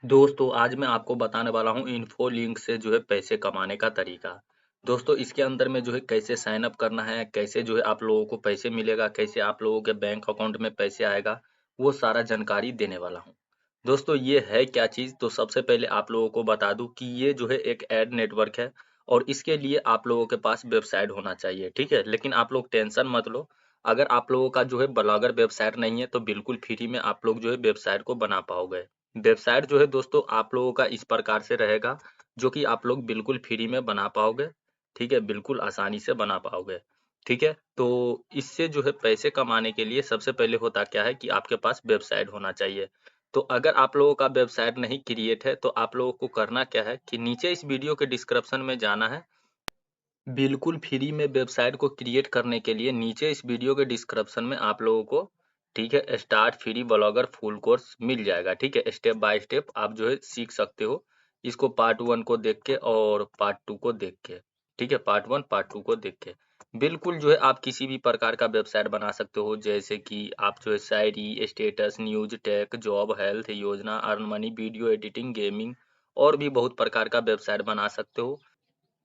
दोस्तों आज मैं आपको बताने वाला हूँ इन्फो लिंक से जो है पैसे कमाने का तरीका। दोस्तों इसके अंदर में जो है कैसे साइन अप करना है, कैसे जो है आप लोगों को पैसे मिलेगा, कैसे आप लोगों के बैंक अकाउंट में पैसे आएगा, वो सारा जानकारी देने वाला हूँ। दोस्तों ये है क्या चीज़, तो सबसे पहले आप लोगों को बता दूं कि ये जो है एक एड नेटवर्क है और इसके लिए आप लोगों के पास वेबसाइट होना चाहिए, ठीक है। लेकिन आप लोग टेंशन मत लो, अगर आप लोगों का जो है ब्लॉगर वेबसाइट नहीं है तो बिल्कुल फ्री में आप लोग जो है वेबसाइट को बना पाओगे। वेबसाइट जो है दोस्तों आप लोगों का इस प्रकार से रहेगा जो कि आप लोग बिल्कुल फ्री में बना पाओगे, ठीक है, बिल्कुल आसानी से बना पाओगे, ठीक है। तो इससे जो है पैसे कमाने के लिए सबसे पहले होता क्या है कि आपके पास वेबसाइट होना चाहिए। तो अगर आप लोगों का वेबसाइट नहीं क्रिएट है तो आप लोगों को करना क्या है कि नीचे इस वीडियो के डिस्क्रिप्शन में जाना है। बिल्कुल फ्री में वेबसाइट को क्रिएट करने के लिए नीचे इस वीडियो के डिस्क्रिप्शन में आप लोगों को, ठीक है, start free blogger full course मिल जाएगा, ठीक है। स्टेप बाय स्टेप आप जो है सीख सकते हो इसको, पार्ट 1 को देख के और पार्ट 2 को देख के, ठीक है, पार्ट 1 पार्ट 2 को देख के बिल्कुल जो है आप किसी भी प्रकार का वेबसाइट बना सकते हो, जैसे कि आप जो है शायरी, status, news, tech, job, health, योजना, earn money, video editing, gaming और भी बहुत प्रकार का वेबसाइट बना सकते हो।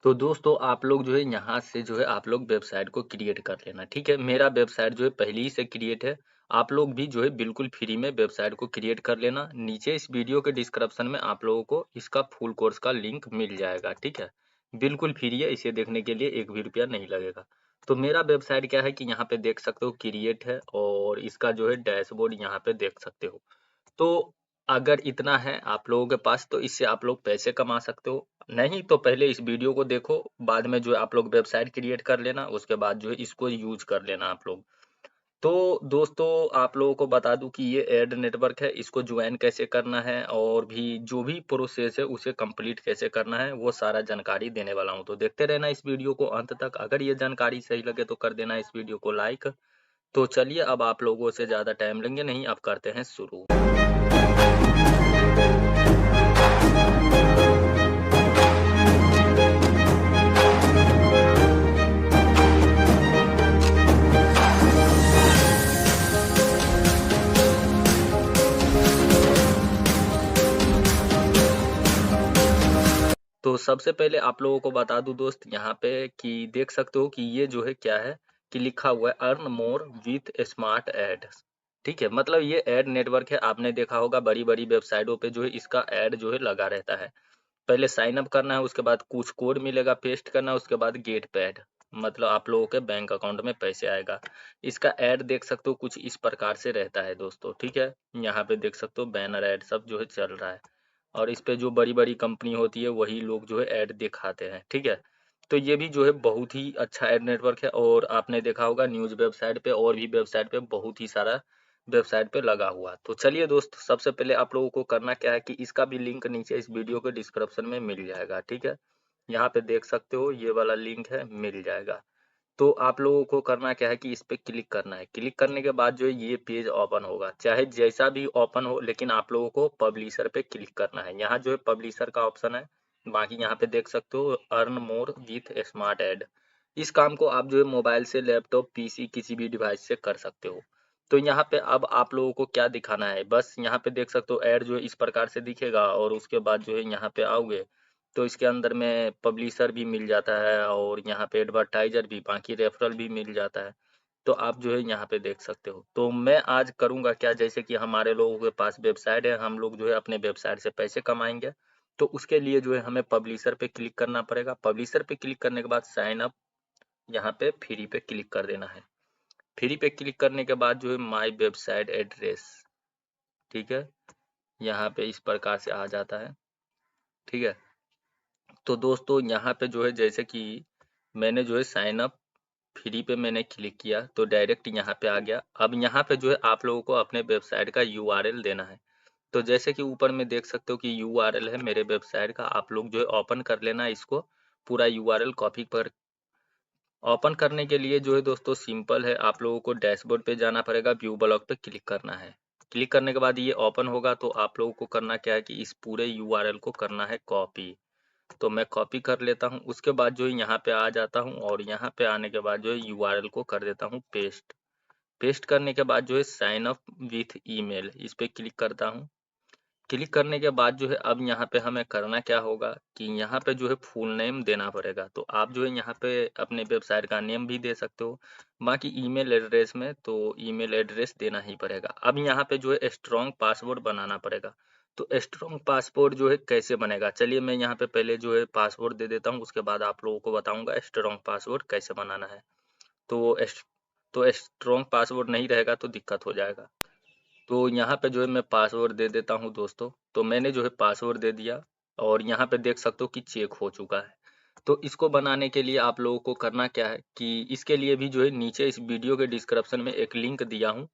तो दोस्तों आप लोग जो है यहाँ से जो है आप लोग वेबसाइट को क्रिएट कर लेना, ठीक है। मेरा वेबसाइट जो है पहले ही से क्रिएट है, आप लोग भी जो है बिल्कुल फ्री में वेबसाइट को क्रिएट कर लेना। नीचे इस वीडियो के डिस्क्रिप्शन में आप लोगों को इसका फुल कोर्स का लिंक मिल जाएगा, ठीक है। बिल्कुल फ्री है, इसे देखने के लिए एक भी रुपया नहीं लगेगा। तो मेरा वेबसाइट क्या है कि यहाँ पे देख सकते हो क्रिएट है और इसका जो है डैशबोर्ड यहाँ पे देख सकते हो। तो अगर इतना है आप लोगों के पास तो इससे आप लोग पैसे कमा सकते हो। नहीं तो पहले इस वीडियो को देखो, बाद में जो है आप लोग वेबसाइट क्रिएट कर लेना, उसके बाद जो है इसको यूज कर लेना आप लोग। तो दोस्तों आप लोगों को बता दूं कि ये एड नेटवर्क है, इसको ज्वाइन कैसे करना है और भी जो भी प्रोसेस है उसे कंप्लीट कैसे करना है वो सारा जानकारी देने वाला हूं। तो देखते रहना इस वीडियो को अंत तक। अगर ये जानकारी सही लगे तो कर देना इस वीडियो को लाइक। तो चलिए अब आप लोगों से ज्यादा टाइम लेंगे नहीं, अब करते हैं शुरू। तो सबसे पहले आप लोगों को बता दूं दोस्त यहाँ पे कि देख सकते हो कि ये जो है क्या है कि लिखा हुआ है earn more with smart ads, ठीक है। मतलब ये एड नेटवर्क है, आपने देखा होगा बड़ी बड़ी वेबसाइटों पे जो है इसका एड जो है लगा रहता है। पहले साइन अप करना है, उसके बाद कुछ कोड मिलेगा, पेस्ट करना है, उसके बाद गेट पैड, मतलब आप लोगों के बैंक अकाउंट में पैसे आएगा। इसका ऐड देख सकते हो कुछ इस प्रकार से रहता है दोस्तों, ठीक है। यहाँ पे देख सकते हो बैनर ऐड सब जो है चल रहा है और इस पे जो बड़ी बड़ी कंपनी होती है वही लोग जो है ऐड दिखाते हैं, ठीक है। तो ये भी जो है बहुत ही अच्छा ऐड नेटवर्क है और आपने देखा होगा न्यूज वेबसाइट पे और भी वेबसाइट पे बहुत ही सारा वेबसाइट पे लगा हुआ। तो चलिए दोस्त सबसे पहले आप लोगों को करना क्या है कि इसका भी लिंक नीचे इस वीडियो के डिस्क्रिप्शन में मिल जाएगा, ठीक है। यहाँ पे देख सकते हो ये वाला लिंक है, मिल जाएगा। तो आप लोगों को करना क्या है कि इस पे क्लिक करना है। क्लिक करने के बाद जो है ये पेज ओपन होगा, चाहे जैसा भी ओपन हो, लेकिन आप लोगों को पब्लिशर पे क्लिक करना है। यहाँ जो है पब्लिशर का ऑप्शन है, बाकी यहाँ पे देख सकते हो earn more with smart ad. इस काम को आप जो है मोबाइल से, लैपटॉप, पीसी किसी भी डिवाइस से कर सकते हो। तो यहाँ पे अब आप लोगों को क्या दिखाना है, बस यहाँ पे देख सकते हो ऐड जो है इस प्रकार से दिखेगा और उसके बाद जो है यहाँ पे आओगे तो इसके अंदर में पब्लिशर भी मिल जाता है और यहाँ पे एडवर्टाइजर भी, बाकी रेफरल भी मिल जाता है। तो आप जो है यहाँ पे देख सकते हो। तो मैं आज करूँगा क्या, जैसे कि हमारे लोगों के पास वेबसाइट है, हम लोग जो है अपने वेबसाइट से पैसे कमाएंगे। तो उसके लिए जो है हमें पब्लिशर पे क्लिक करना पड़ेगा। पब्लिशर पे क्लिक करने के बाद साइन अप, यहाँ पे फ्री पे क्लिक कर देना है। फ्री पे क्लिक करने के बाद जो है माई वेबसाइट एड्रेस, ठीक है, यहाँ पे इस प्रकार से आ जाता है, ठीक है। तो दोस्तों यहाँ पे जो है जैसे कि मैंने जो है साइन अप फ्री पे मैंने क्लिक किया तो डायरेक्ट यहाँ पे आ गया। अब यहाँ पे जो है आप लोगों को अपने वेबसाइट का यूआरएल देना है। तो जैसे कि ऊपर में देख सकते हो कि यूआरएल है मेरे वेबसाइट का, आप लोग जो है ओपन कर लेना इसको, पूरा यूआरएल कॉपी पर। ओपन करने के लिए जो है दोस्तों सिंपल है, आप लोगों को डैशबोर्ड पे जाना पड़ेगा, व्यू ब्लॉग पे क्लिक करना है। क्लिक करने के बाद ये ओपन होगा तो आप लोगों को करना क्या है कि इस पूरे यूआरएल को करना है कॉपी। तो मैं कॉपी कर लेता हूँ, उसके बाद जो है यहाँ पे आ जाता हूँ और यहाँ पे आने के बाद जो है यूआरएल को कर देता हूँ पेस्ट। पेस्ट करने के बाद जो है साइन अप विथ ईमेल, इस पे क्लिक करता हूँ। क्लिक करने के बाद जो है अब यहाँ पे हमें करना क्या होगा कि यहाँ पे जो है फुल नेम देना पड़ेगा। तो आप जो है यहाँ पे अपने वेबसाइट का नेम भी दे सकते हो, बाकी ईमेल एड्रेस में तो ईमेल एड्रेस देना ही पड़ेगा। अब यहाँ पे जो है स्ट्रॉन्ग पासवर्ड बनाना पड़ेगा। तो स्ट्रॉन्ग पासवर्ड जो है कैसे बनेगा, चलिए मैं यहाँ पे पहले जो है पासवर्ड दे देता हूँ, उसके बाद आप लोगों को बताऊंगा स्ट्रॉन्ग पासवर्ड कैसे बनाना है। तो स्ट्रॉन्ग पासवर्ड नहीं रहेगा तो दिक्कत हो जाएगा। तो यहाँ पे जो है मैं पासवर्ड दे देता हूँ दोस्तों। तो मैंने जो है पासवर्ड दे दिया और यहाँ पे देख सकते हो कि चेक हो चुका है। तो इसको बनाने के लिए आप लोगों को करना क्या है कि इसके लिए भी जो है नीचे इस वीडियो के डिस्क्रिप्शन में एक लिंक दिया हूँ,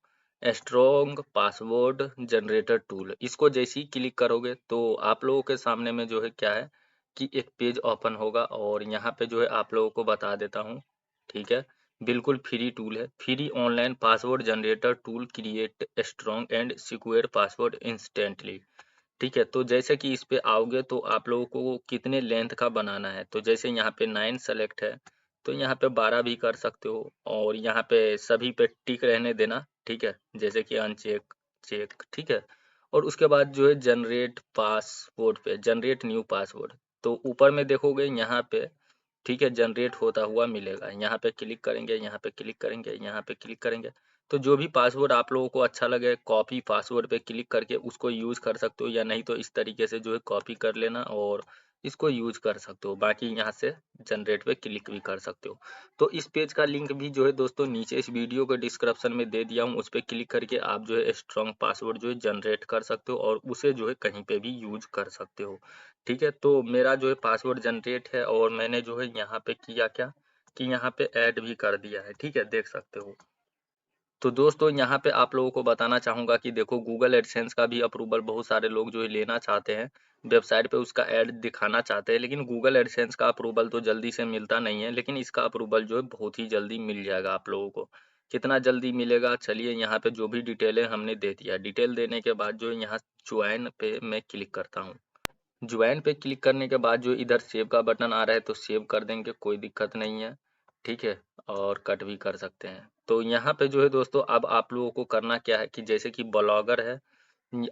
स्ट्रॉन्ग पासवर्ड जनरेटर टूल। इसको जैसे ही क्लिक करोगे तो आप लोगों के सामने में जो है क्या है कि एक पेज ओपन होगा और यहाँ पे जो है आप लोगों को बता देता हूँ। ठीक है, बिल्कुल फ्री टूल है, free online password generator tool, create strong and secure password instantly. ठीक है, तो जैसे कि इस पे आओगे तो आप लोगों को कितने लेंथ का बनाना है, तो जैसे यहाँ पे 9 सेलेक्ट है तो यहाँ पे 12 भी कर सकते हो और यहाँ पे सभी पे टिक रहने देना। ठीक है, जैसे कि अनचेक, चेक। ठीक है, और उसके बाद जो है जनरेट पासवर्ड पे जनरेट न्यू पासवर्ड, तो ऊपर में देखोगे यहाँ पे ठीक है जनरेट होता हुआ मिलेगा। यहाँ पे क्लिक करेंगे, यहाँ पे क्लिक करेंगे, यहाँ पे क्लिक करेंगे, तो जो भी पासवर्ड आप लोगों को अच्छा लगे कॉपी पासवर्ड पे क्लिक करके उसको यूज कर सकते हो, या नहीं तो इस तरीके से जो है कॉपी कर लेना और इसको यूज कर सकते हो। बाकी यहाँ से जनरेट पे क्लिक भी कर सकते हो। तो इस पेज का लिंक भी जो है दोस्तों नीचे इस वीडियो के डिस्क्रिप्शन में दे दिया हूँ, उस पर क्लिक करके आप जो है स्ट्रॉन्ग पासवर्ड जो है जनरेट कर सकते हो और उसे जो है कहीं पे भी यूज कर सकते हो। ठीक है, तो मेरा जो है पासवर्ड जनरेट है और मैंने जो है यहाँ पे किया क्या कि यहाँ पे ऐड भी कर दिया है। ठीक है, देख सकते हो। तो दोस्तों यहाँ पे आप लोगों को बताना चाहूँगा कि देखो गूगल एडसेंस का भी अप्रूवल बहुत सारे लोग जो है लेना चाहते हैं, वेबसाइट पे उसका ऐड दिखाना चाहते हैं, लेकिन गूगल एडसेंस का अप्रूवल तो जल्दी से मिलता नहीं है, लेकिन इसका अप्रूवल जो है बहुत ही जल्दी मिल जाएगा आप लोगों को। कितना जल्दी मिलेगा, चलिए यहाँ पे जो भी डिटेल है हमने दे दिया। डिटेल देने के बाद जो है यहाँ ज्वाइन पे मैं क्लिक करता हूँ। ज्वाइन पे क्लिक करने के बाद जो इधर सेव का बटन आ रहा है तो सेव कर देंगे, कोई दिक्कत नहीं है। ठीक है, और कट भी कर सकते हैं। तो यहाँ पे जो है दोस्तों अब आप लोगों को करना क्या है कि जैसे कि ब्लॉगर है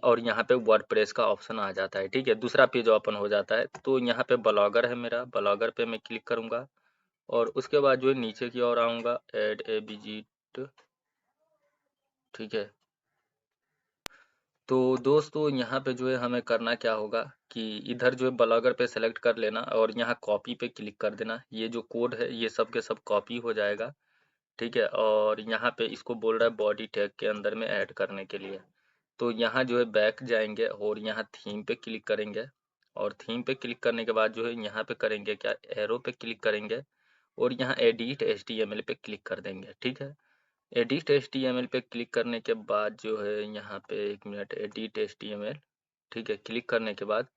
और यहाँ पे वर्डप्रेस का ऑप्शन आ जाता है। ठीक है, दूसरा पेज ओपन हो जाता है। तो यहाँ पे ब्लॉगर है मेरा, ब्लॉगर पे मैं क्लिक करूंगा और उसके बाद जो है नीचे की ओर आऊंगा, ऐड ए विजिट। ठीक है, तो दोस्तों यहाँ पे जो है हमें करना क्या होगा कि इधर जो है ब्लॉगर पे सेलेक्ट कर लेना और यहाँ कॉपी पे क्लिक कर देना। ये जो कोड है ये सब के सब कॉपी हो जाएगा। ठीक है, और यहाँ पे इसको बोल रहा है बॉडी टैग के अंदर में ऐड करने के लिए। तो यहाँ जो है बैक जाएंगे और यहाँ थीम पे क्लिक करेंगे और थीम पे क्लिक करने के बाद जो है यहाँ पे करेंगे क्या, एरो पे क्लिक करेंगे और यहाँ एडिट HTML पे क्लिक कर देंगे। ठीक है, एडिट HTML पे क्लिक करने के बाद जो है यहाँ पे, एक मिनट, एडिट HTML। ठीक है, क्लिक करने के बाद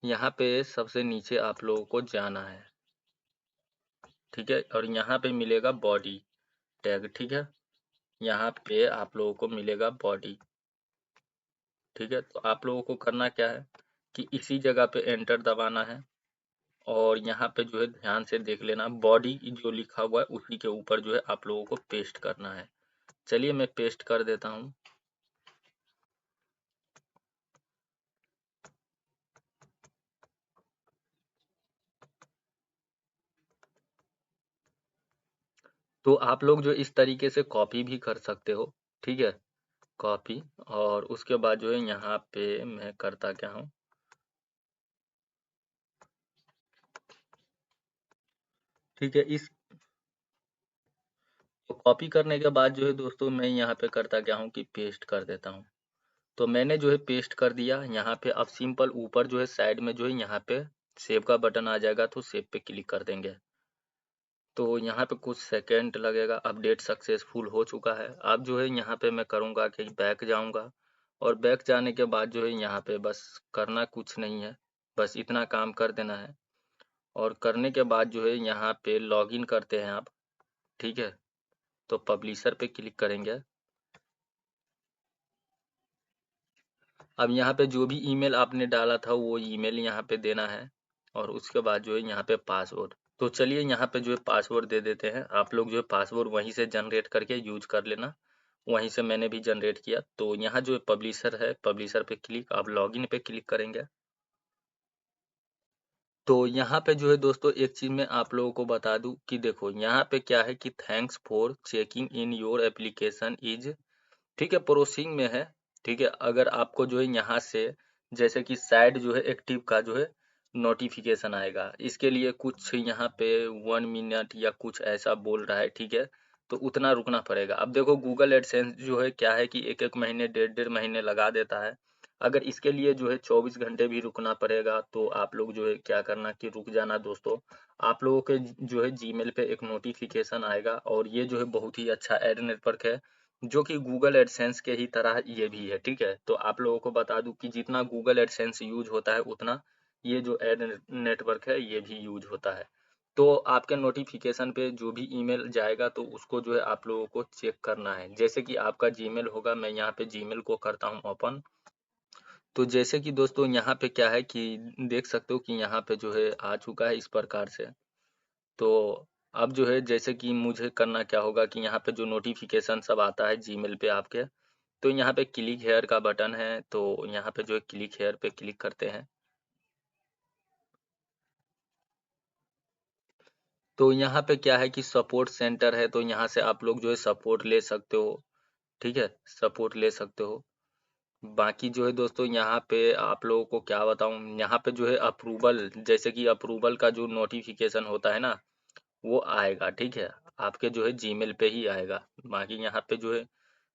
यहाँ पे सबसे नीचे आप लोगों को जाना है। ठीक है, और यहाँ पे मिलेगा बॉडी टैग। ठीक है, यहाँ पे आप लोगों को मिलेगा बॉडी। ठीक है, तो आप लोगों को करना क्या है कि इसी जगह पे एंटर दबाना है और यहाँ पे जो है ध्यान से देख लेना, बॉडी जो लिखा हुआ है उसी के ऊपर जो है आप लोगों को पेस्ट करना है। चलिए मैं पेस्ट कर देता हूँ। तो आप लोग जो इस तरीके से कॉपी भी कर सकते हो। ठीक है, कॉपी, और उसके बाद जो है यहाँ पे मैं करता क्या हूँ, ठीक है, इस तो कॉपी करने के बाद जो है दोस्तों मैं यहाँ पे करता क्या हूँ कि पेस्ट कर देता हूँ। तो मैंने जो है पेस्ट कर दिया यहाँ पे। अब सिंपल ऊपर जो है साइड में जो है यहाँ पे सेव का बटन आ जाएगा, तो सेव पे क्लिक कर देंगे। तो यहाँ पे कुछ सेकंड लगेगा, अपडेट सक्सेसफुल हो चुका है। अब जो है यहाँ पे मैं करूँगा कि बैक जाऊँगा और बैक जाने के बाद जो है यहाँ पे बस करना कुछ नहीं है, बस इतना काम कर देना है। और करने के बाद जो है यहाँ पे लॉगिन करते हैं आप। ठीक है, तो पब्लिशर पे क्लिक करेंगे। अब यहाँ पे जो भी ईमेल आपने डाला था वो ईमेल यहाँ पे देना है और उसके बाद जो है यहाँ पे पासवर्ड। तो चलिए यहाँ पे जो है पासवर्ड दे देते हैं। आप लोग जो है पासवर्ड वहीं से जनरेट करके यूज कर लेना वहीं से मैंने भी जनरेट किया। तो यहाँ जो पब्लिशर है, पब्लिशर पे क्लिक, आप लॉगिन पे क्लिक करेंगे। तो यहाँ पे जो है दोस्तों एक चीज़ मैं आप लोगों को बता दूं कि देखो यहाँ पे क्या है कि thanks for checking in your application is, ठीक है, प्रोसेसिंग में है। ठीक है, अगर आपको जो है यहाँ से जैसे कि साइड जो है एक्टिव का जो है नोटिफिकेशन आएगा, इसके लिए कुछ यहाँ पे 1 मिनट या कुछ ऐसा बोल रहा है। ठीक है, तो उतना रुकना पड़ेगा। अब देखो गूगल एडसेंस जो है क्या है कि एक एक महीने, डेढ़ डेढ़ महीने लगा देता है। अगर इसके लिए जो है 24 घंटे भी रुकना पड़ेगा तो आप लोग जो है क्या करना कि रुक जाना दोस्तों। आप लोगों के जो है जीमेल पे एक नोटिफिकेशन आएगा, और ये जो है बहुत ही अच्छा एड नेटवर्क है, जो कि गूगल एडसेंस के ही तरह ये भी है। ठीक है, तो आप लोगों को बता दूं कि जितना गूगल एडसेंस यूज होता है उतना ये जो एड नेटवर्क है ये भी यूज होता है। तो आपके नोटिफिकेशन पे जो भी ईमेल जाएगा तो उसको जो है आप लोगों को चेक करना है। जैसे कि आपका जीमेल होगा, मैं यहाँ पे जीमेल को करता हूँ ओपन। तो जैसे कि दोस्तों यहाँ पे क्या है कि देख सकते हो कि यहाँ पे जो है आ चुका है इस प्रकार से। तो अब जो है जैसे कि मुझे करना क्या होगा कि यहाँ पे जो नोटिफिकेशन सब आता है जीमेल पे आपके, तो यहाँ पे क्लिक हेयर का बटन है, तो यहाँ पे जो है क्लिक हेयर पे क्लिक करते हैं। तो यहाँ पे क्या है कि सपोर्ट सेंटर है, तो यहाँ से आप लोग जो है सपोर्ट ले सकते हो। ठीक है, सपोर्ट ले सकते हो। बाकी जो है दोस्तों यहाँ पे आप लोगों को क्या बताऊँ, यहाँ पे जो है अप्रूवल, जैसे कि अप्रूवल का जो नोटिफिकेशन होता है ना वो आएगा। ठीक है, आपके जो है जीमेल पे ही आएगा। बाकी यहाँ पे जो है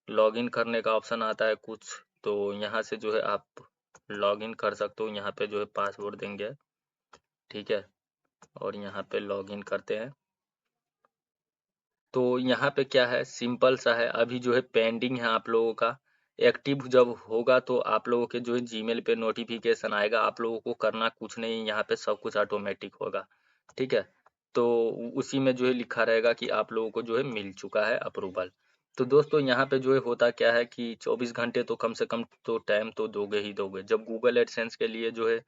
लॉगिन करने का ऑप्शन आता है कुछ, तो यहाँ से जो है आप लॉगिन कर सकते हो। यहाँ पे जो है पासवर्ड देंगे। ठीक है, और यहाँ पे लॉगिन करते हैं। तो यहाँ पे क्या है, सिंपल सा है, अभी जो है पेंडिंग है आप लोगों का। एक्टिव जब होगा तो आप लोगों के जो है जीमेल पे नोटिफिकेशन आएगा। आप लोगों को करना कुछ नहीं, यहाँ पे सब कुछ ऑटोमेटिक होगा। ठीक है, तो उसी में जो है लिखा रहेगा कि आप लोगों को जो है मिल चुका है अप्रूवल। तो दोस्तों यहाँ पे जो है होता क्या है कि 24 घंटे तो कम से कम तो टाइम तो दोगे ही दोगे। जब गूगल एडसेंस के लिए जो है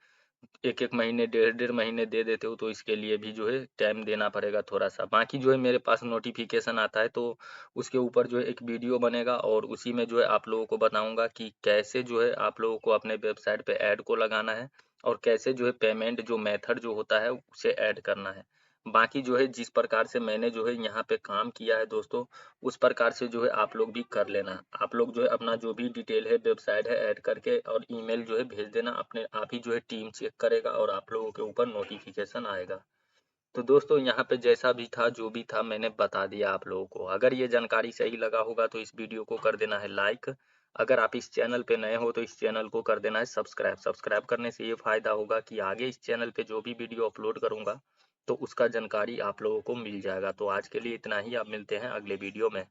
एक एक महीने, डेढ़ डेढ़ महीने दे देते हो, तो इसके लिए भी जो है टाइम देना पड़ेगा थोड़ा सा। बाकी जो है मेरे पास नोटिफिकेशन आता है तो उसके ऊपर जो है एक वीडियो बनेगा, और उसी में जो है आप लोगों को बताऊंगा कि कैसे जो है आप लोगों को अपने वेबसाइट पे ऐड को लगाना है, और कैसे जो है पेमेंट जो मेथड जो होता है उसे ऐड करना है। बाकी जो है जिस प्रकार से मैंने जो है यहाँ पे काम किया है दोस्तों, उस प्रकार से जो है आप लोग भी कर लेना। आप लोग जो है अपना जो भी डिटेल है, वेबसाइट है, ऐड करके और ईमेल जो है भेज देना। अपने आप ही जो है टीम चेक करेगा और आप लोगों के ऊपर नोटिफिकेशन आएगा। तो दोस्तों यहाँ पे जैसा भी था, जो भी था, मैंने बता दिया आप लोगों को। अगर ये जानकारी सही लगा होगा तो इस वीडियो को कर देना है लाइक। अगर आप इस चैनल पे नए हो तो इस चैनल को कर देना है सब्सक्राइब। सब्सक्राइब करने से ये फायदा होगा कि आगे इस चैनल पे जो भी वीडियो अपलोड करूंगा तो उसका जानकारी आप लोगों को मिल जाएगा। तो आज के लिए इतना ही, आप मिलते हैं अगले वीडियो में।